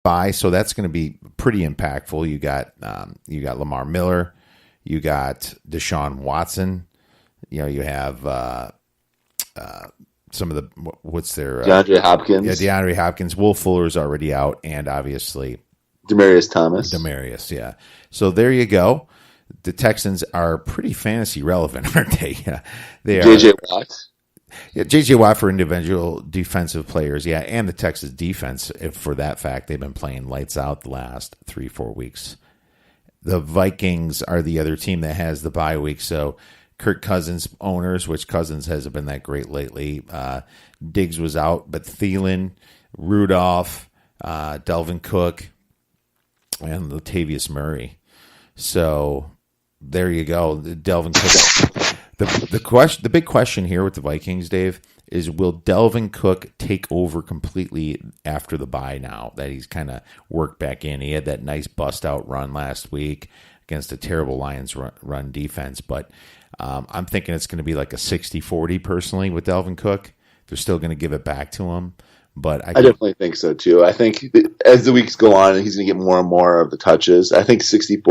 bye, so that's going to be pretty impactful. You got Lamar Miller, you got Deshaun Watson, you have some of the what's their DeAndre Hopkins. Yeah, DeAndre Hopkins. Will Fuller's already out, and obviously Demarius, yeah. So there you go. The Texans are pretty fantasy relevant, aren't they? They are. J.J. Watt. Yeah, J.J. Watt for individual defensive players, yeah, and the Texas defense, for that fact, they've been playing lights out the last 3-4 weeks. The Vikings are the other team that has the bye week, so Kirk Cousins owners, which Cousins hasn't been that great lately. Diggs was out, but Thielen, Rudolph, Delvin Cook, and Latavius Murray. So there you go. Delvin Cook. The big question here with the Vikings, Dave, is will Delvin Cook take over completely after the bye now that he's kind of worked back in? He had that nice bust-out run last week against a terrible Lions run defense, but I'm thinking it's going to be like a 60-40 personally with Delvin Cook. They're still going to give it back to him. But I definitely think so, too. I think as the weeks go on, he's going to get more and more of the touches. I think 60-40,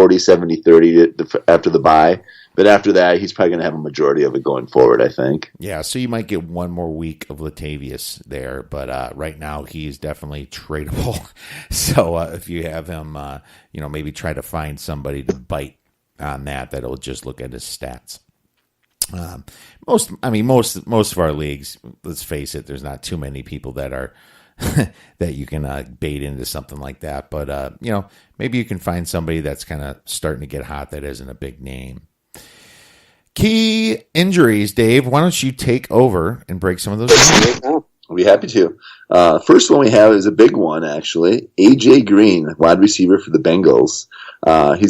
70-30 after the bye. But after that, he's probably going to have a majority of it going forward, I think. Yeah, so you might get one more week of Latavius there. But right now, he is definitely tradable. So if you have him, maybe try to find somebody to bite on that'll just look at his stats. Most of our leagues, let's face it, there's not too many people that are that you can bait into something like that. But maybe you can find somebody that's kind of starting to get hot that isn't a big name. Key injuries, Dave. Why don't you take over and break some of those down? I'll be happy to. First one we have is a big one, actually. A.J. Green, wide receiver for the Bengals. He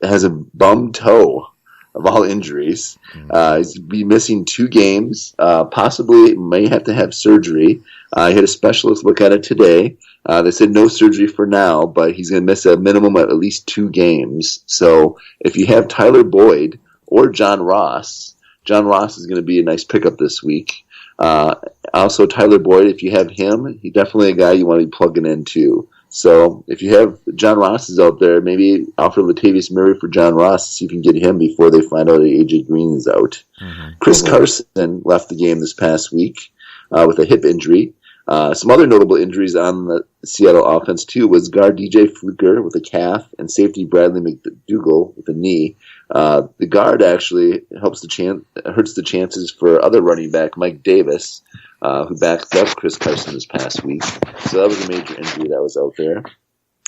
has a bum toe of all injuries. He's be missing 2 games, possibly may have to have surgery. He had a specialist look at it today. They said no surgery for now, but he's going to miss a minimum of at least 2 games. So if you have Tyler Boyd or John Ross is going to be a nice pickup this week. Also, Tyler Boyd, if you have him, he's definitely a guy you want to be plugging in too. So if you have John Ross is out there, maybe offer Latavius Murray for John Ross to see if you can get him before they find out that A.J. Green is out. Mm-hmm. Chris Carson left the game this past week with a hip injury. Some other notable injuries on the Seattle offense, too, was guard DJ Fluker with a calf and safety Bradley McDougall with a knee. The guard actually hurts the chances for other running back Mike Davis, who backed up Chris Carson this past week. So that was a major injury that was out there.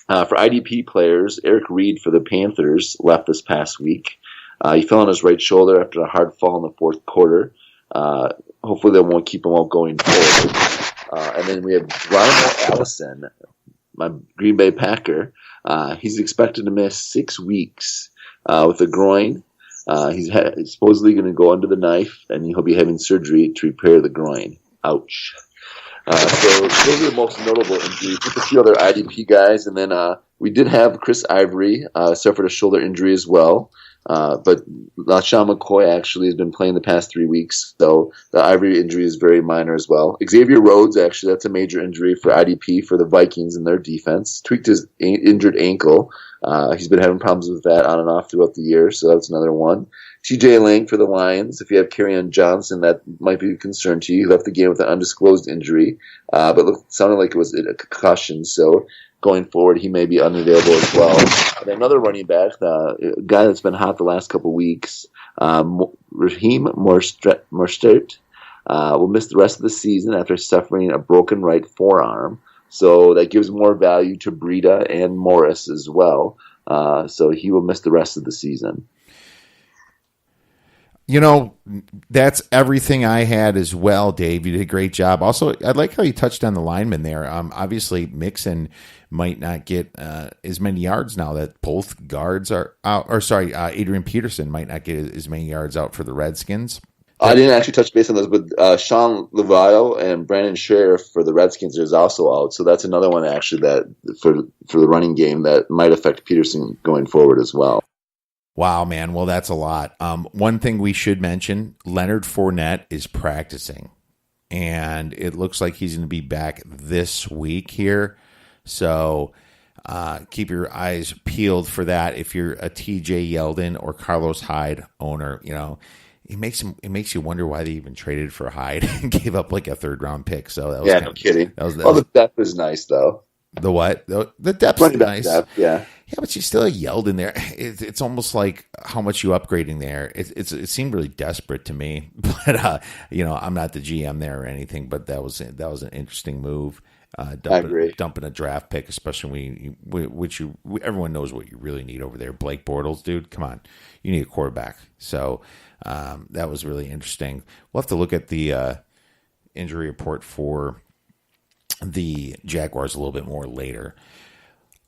For IDP players, Eric Reed for the Panthers left this past week. He fell on his right shoulder after a hard fall in the fourth quarter. Hopefully they won't keep him out going forward. And then we have Geronimo Allison, my Green Bay Packer. He's expected to miss 6 weeks with a groin. He's supposedly going to go under the knife, and he'll be having surgery to repair the groin. Ouch. So those are the most notable injuries. Just a few other IDP guys, and then we did have Chris Ivory suffered a shoulder injury as well. But LaShawn McCoy actually has been playing the past 3 weeks, so the Ivory injury is very minor as well. Xavier Rhodes, actually, that's a major injury for IDP for the Vikings and their defense. Tweaked his injured ankle. He's been having problems with that on and off throughout the year, so that's another one. TJ Lang for the Lions. If you have Kerryon Johnson, that might be a concern to you. He left the game with an undisclosed injury, but sounded like it was a concussion, so going forward, he may be unavailable as well. And another running back, a guy that's been hot the last couple weeks, Raheem Mostert, will miss the rest of the season after suffering a broken right forearm. So that gives more value to Breida and Morris as well. So he will miss the rest of the season. That's everything I had as well, Dave. You did a great job. Also, I like how you touched on the linemen there. Obviously, Mixon might not get as many yards now that both guards are out. Adrian Peterson might not get as many yards out for the Redskins. I didn't actually touch base on those, but Sean Levayo and Brandon Sheriff for the Redskins is also out. So that's another one actually that for the running game that might affect Peterson going forward as well. Wow, man. Well, that's a lot. One thing we should mention, Leonard Fournette is practicing, and it looks like he's going to be back this week here. So keep your eyes peeled for that. If you're a TJ Yeldon or Carlos Hyde owner, it makes you wonder why they even traded for Hyde and gave up like a 3rd-round pick. So that was no kidding. That was the depth is nice though. The what? The depth's Plenty nice. Depth, yeah. Yeah, but you still yelled in there. It's almost like how much you upgrading there. It seemed really desperate to me. But I'm not the GM there or anything. But that was an interesting move. Dumping a draft pick, especially everyone knows what you really need over there. Blake Bortles, dude, come on, you need a quarterback. So that was really interesting. We'll have to look at the injury report for the Jaguars a little bit more later.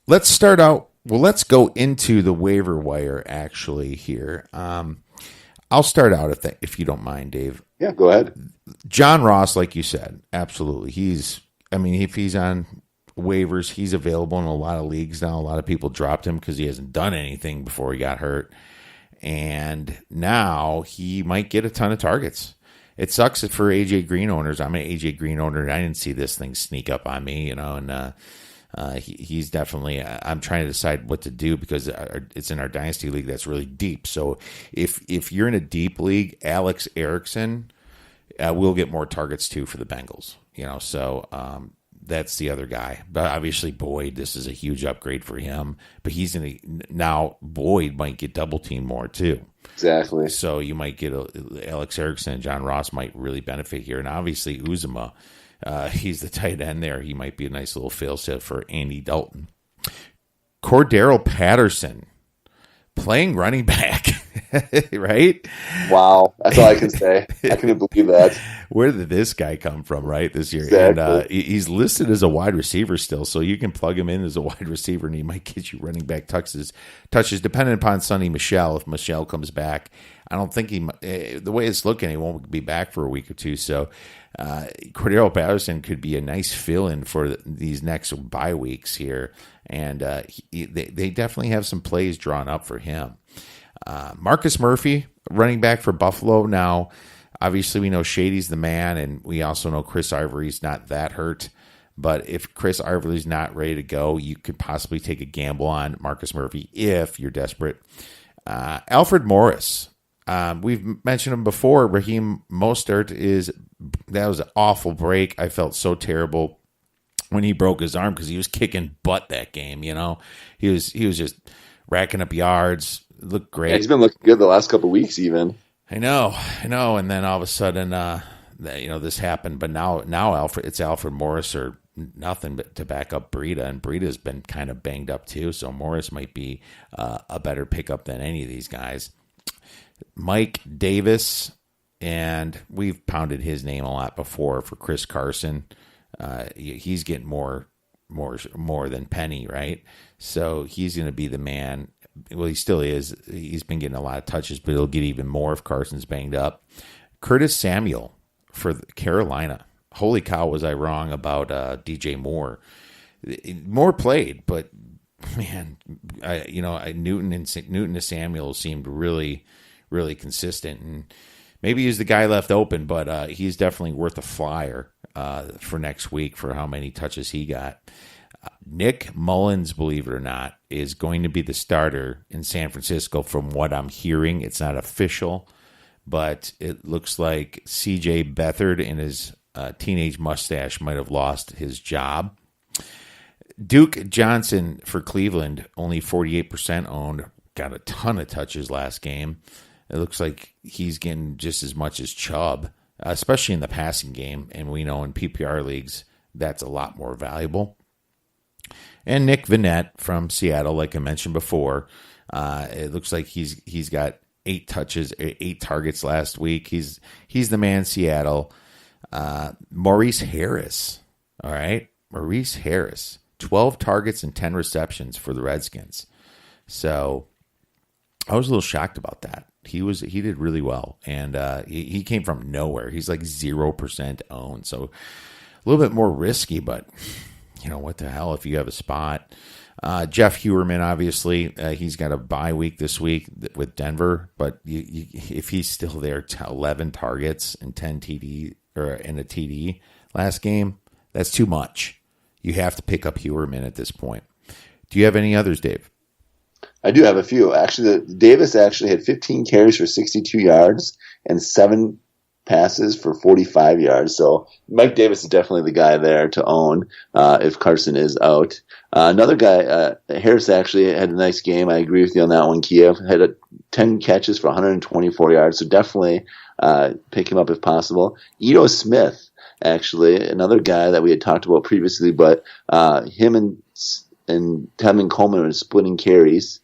Let's start out. Well, let's go into the waiver wire actually here. I'll start out if you don't mind, Dave. Yeah, go ahead. John Ross, like you said, absolutely. If he's on waivers, he's available in a lot of leagues now. A lot of people dropped him because he hasn't done anything before he got hurt. And now he might get a ton of targets. It sucks for AJ Green owners. I'm an AJ Green owner, and I didn't see this thing sneak up on me, and he's definitely. I'm trying to decide what to do because it's in our dynasty league that's really deep. So if you're in a deep league, Alex Erickson will get more targets too for the Bengals. So that's the other guy. But obviously Boyd, this is a huge upgrade for him. But now Boyd might get double teamed more too. Exactly. So you might get Alex Erickson and John Ross might really benefit here. And obviously Uzuma, he's the tight end there. He might be a nice little fail set for Andy Dalton. Cordero Patterson playing running back, right? Wow. That's all I can say. I couldn't believe that. Where did this guy come from, right, this year? Exactly. And he's listed as a wide receiver still, so you can plug him in as a wide receiver, and he might get you running back touches depending upon Sonny Michel. If Michel comes back, I don't think the way it's looking, he won't be back for a week or two. So Cordero Patterson could be a nice fill-in for these next bye weeks here, and they definitely have some plays drawn up for him. Marcus Murphy, running back for Buffalo now. Obviously, we know Shady's the man, and we also know Chris Ivory's not that hurt. But if Chris Ivory's not ready to go, you could possibly take a gamble on Marcus Murphy if you're desperate. Alfred Morris. We've mentioned him before. Raheem Mostert that was an awful break. I felt so terrible when he broke his arm because he was kicking butt that game. He was just racking up yards. Looked great. Yeah, he's been looking good the last couple of weeks, even. I know. And then all of a sudden, this happened. But now it's Alfred Morris or nothing but to back up Breida, and Breida's been kind of banged up too. So Morris might be a better pickup than any of these guys. Mike Davis, and we've pounded his name a lot before for Chris Carson. He's getting more than Penny, right? So he's going to be the man. Well, he still is. He's been getting a lot of touches, but he'll get even more if Carson's banged up. Curtis Samuel for Carolina. Holy cow, was I wrong about DJ Moore? Moore played, but man, Newton to Samuel seemed really, really consistent, and maybe he's the guy left open, but he's definitely worth a flyer for next week for how many touches he got. Nick Mullins, believe it or not, is going to be the starter in San Francisco from what I'm hearing. It's not official, but it looks like CJ Beathard and his teenage mustache might have lost his job. Duke Johnson for Cleveland, only 48% owned, got a ton of touches last game. It looks like he's getting just as much as Chubb, especially in the passing game, and we know in PPR leagues that's a lot more valuable. And Nick Vannett from Seattle, like I mentioned before, it looks like he's got 8 targets last week. He's the man, Seattle. Maurice Harris, all right, Maurice Harris, 12 targets and 10 receptions for the Redskins. So I was a little shocked about that. He did really well, and he came from nowhere. He's like 0% owned, so a little bit more risky, but. What the hell if you have a spot. Jeff Heuerman, obviously, he's got a bye week this week with Denver, but if he's still there, 11 targets and 10 TD or in a TD last game, that's too much. You have to pick up Hewerman at this point. Do you have any others, Dave? I do have a few. Actually, Davis actually had 15 carries for 62 yards and 7 passes for 45 yards. So Mike Davis is definitely the guy there to own if Carson is out. Another guy, Harris, actually had a nice game. I agree with you on that one. Kiev had 10 catches for 124 yards. So definitely pick him up if possible. Ito Smith, actually, another guy that we had talked about previously, but him and Tevin Coleman are splitting carries.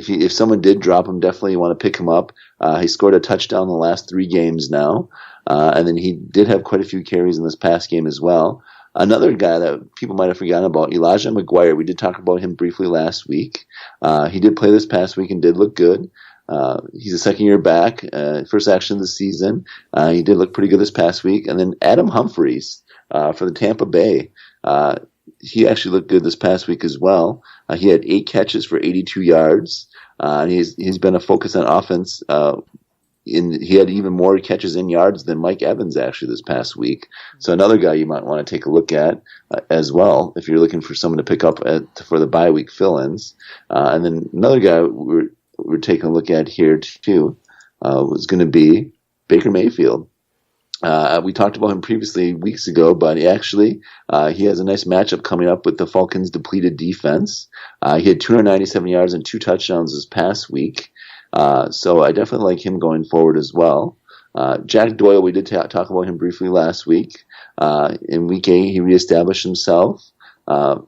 If someone did drop him, definitely you want to pick him up. He scored a touchdown in the last 3 games now, and then he did have quite a few carries in this past game as well. Another guy that people might have forgotten about, Elijah McGuire. We did talk about him briefly last week. He did play this past week and did look good. He's a second-year back, first action of the season. He did look pretty good this past week. And then Adam Humphries for the Tampa Bay. He actually looked good this past week as well. He had 8 catches for 82 yards. And he's been a focus on offense. He had even more catches in yards than Mike Evans actually this past week. So another guy you might want to take a look at as well if you're looking for someone to pick up for the bye week fill-ins. And then another guy we're taking a look at here too was going to be Baker Mayfield. We talked about him previously weeks ago, but he has a nice matchup coming up with the Falcons' depleted defense. He had 297 yards and 2 touchdowns this past week. So I definitely like him going forward as well. Jack Doyle, we did talk about him briefly last week. In week 8, he reestablished himself. And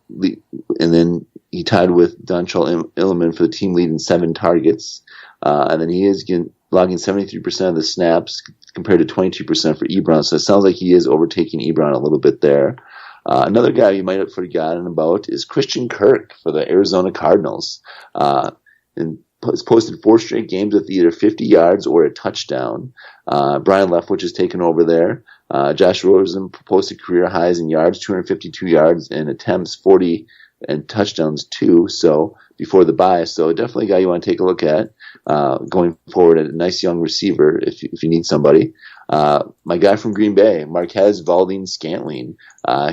then he tied with Dontrell Illiman for the team lead in 7 targets. And then he is logging 73% of the snaps compared to 22% for Ebron. So it sounds like he is overtaking Ebron a little bit there. Another guy you might have forgotten about is Christian Kirk for the Arizona Cardinals. And has posted 4 straight games with either 50 yards or a touchdown. Brian Leftwich has taken over there. Josh Rosen posted career highs in yards, 252 yards, and attempts 40 and touchdowns too. So before the bye, so definitely a guy you want to take a look at going forward. A nice young receiver if you need somebody. My guy from Green Bay, Marquez Valdes-Scantling.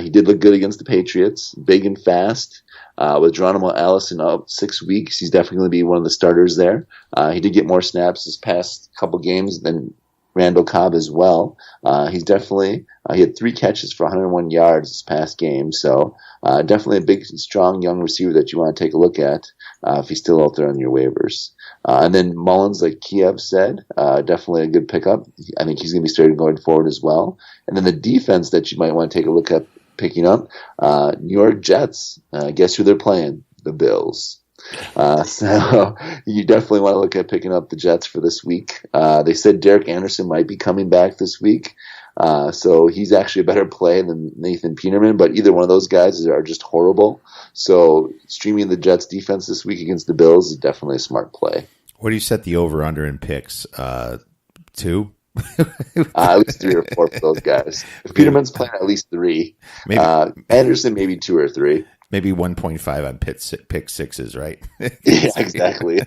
He did look good against the Patriots, big and fast. With Geronimo Allison out 6 weeks, he's definitely going to be one of the starters there. He did get more snaps this past couple games than Randall Cobb as well. He had 3 catches for 101 yards this past game. So definitely a big, strong young receiver that you want to take a look at if he's still out there on your waivers. And then Mullins, like Kiev said, definitely a good pickup. I think he's going to be starting going forward as well. And then the defense that you might want to take a look at picking up, New York Jets. Guess who they're playing? The Bills. So you definitely want to look at picking up the Jets for this week. They said Derek Anderson might be coming back this week. So he's actually a better play than Nathan Peterman, but either one of those guys are just horrible. So streaming the Jets defense this week against the Bills is definitely a smart play. What do you set the over-under in picks? 2? At least 3 or 4 for those guys. If Peterman's playing, at least 3. Maybe Anderson, maybe 2 or 3. Maybe 1.5 on pick sixes, right? Yeah, exactly.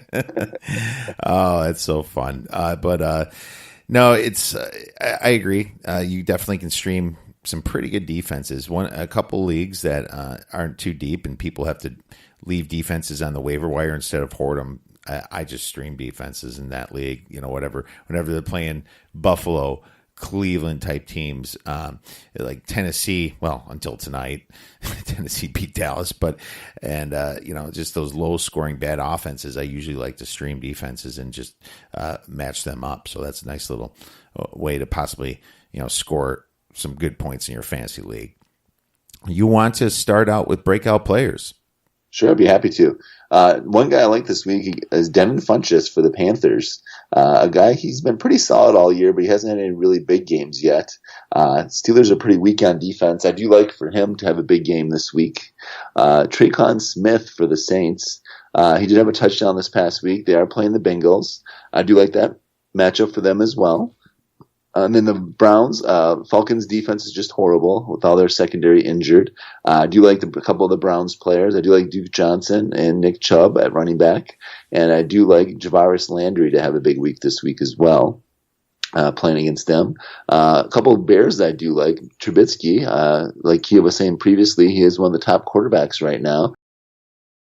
Oh, that's so fun. No, it's. I agree. You definitely can stream some pretty good defenses. A couple leagues that aren't too deep, and people have to leave defenses on the waiver wire instead of hoard them. I just stream defenses in that league. Whenever they're playing Buffalo, Cleveland type teams, like Tennessee. Well, until tonight, Tennessee beat Dallas, just those low scoring bad offenses. I usually like to stream defenses and just match them up. So that's a nice little way to possibly score some good points in your fantasy league. You want to start out with breakout players? Sure, I'd be happy to. One guy I like this week is Devin Funchess for the Panthers. A guy, he's been pretty solid all year, but he hasn't had any really big games yet. Steelers are pretty weak on defense. I do like for him to have a big game this week. Traquan Smith for the Saints. He did have a touchdown this past week. They are playing the Bengals. I do like that matchup for them as well. And then the Browns, Falcons defense is just horrible with all their secondary injured. I do like a couple of the Browns players. I do like Duke Johnson and Nick Chubb at running back. And I do like Javaris Landry to have a big week this week as well. playing against them. A couple of Bears that I do like. Trubisky, like Kia was saying previously, he is one of the top quarterbacks right now.